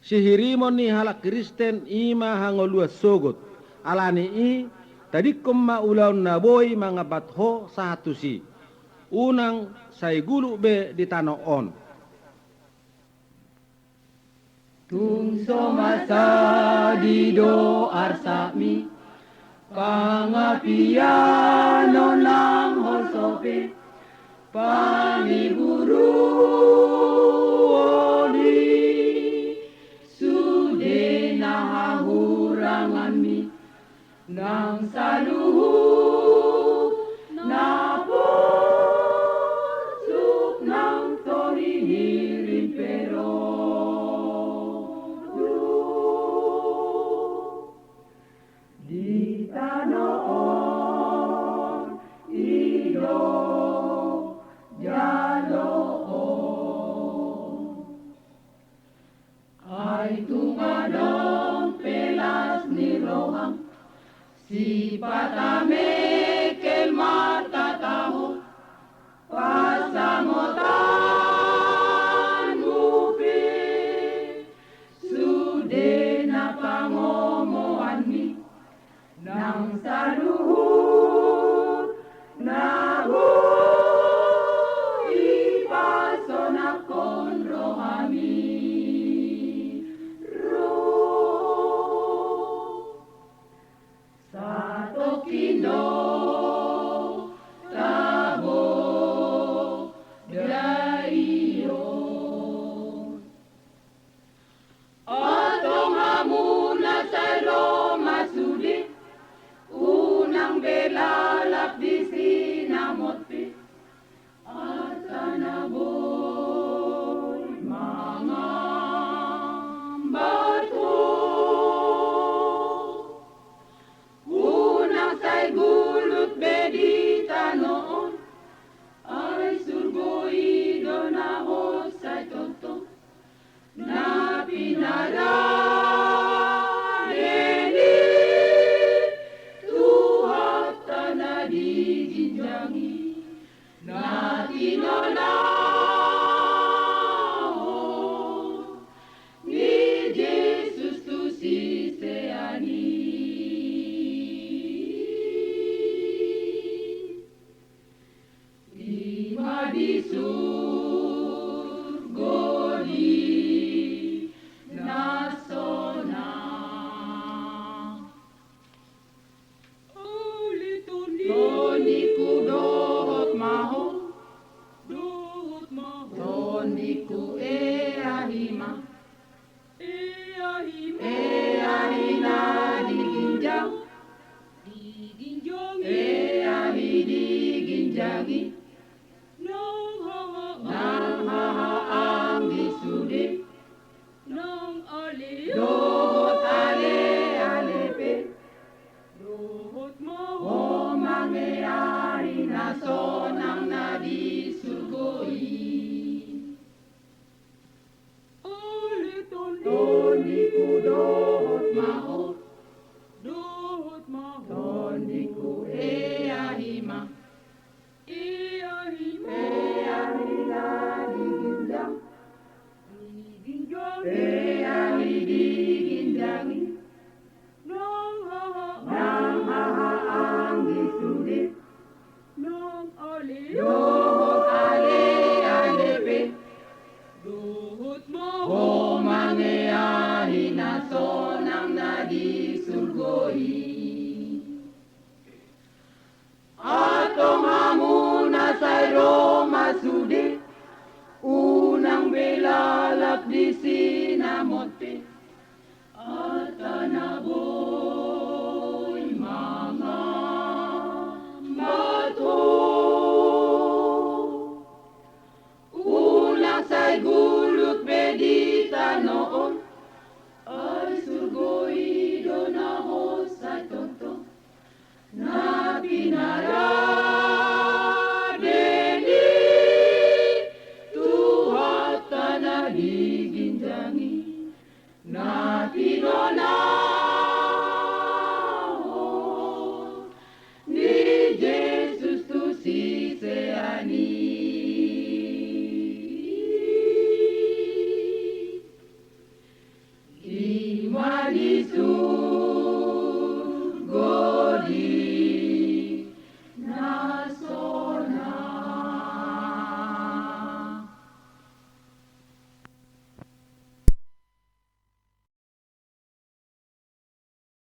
Sihirimon ni halak Kristen ima hangolua sogot. Alani i tadikom maulaun na boy mga batho satu si. Unang say gulu be di tanoon. Tungso masa di do arsami pangapiano ng hosope paniburu oli sude nahahurangan mi nang saluhut na pursuk ng torihirin pero di tanoon ido jaloon ay tungadong pelas ni rohang si patame kel matataho pasamutan mupi sude na pangomoan mi nang saluhut na ipason akon rohami sa tokindo tabo daiyo atong hamuna sa Roma sudi unang belalap di sinamotpi at tanaboy mga bato unang say gulut bedita noon ay surgoido na hosay toto na pinara ni Jesus tu si seani di madisur godi nasona Toni kudohot maho Toni ku ahima ahina diginjang ahi diginjangi nang haha ang disude dohot ale alepe o mangyayari na sonang nadisugoi Toni ku dohot maho Toni ku ahima ahina diginjang ahi diginjangi nang haha ang disude dohot ale alepe o mangyayari na sonang nadisurgoi atong hamuna sa Roma sude unang belalap di sinamote at tanaboy mga bato unang say gulut bedita noon ay surgoido na hosay toto na pinara na pinunan Madisu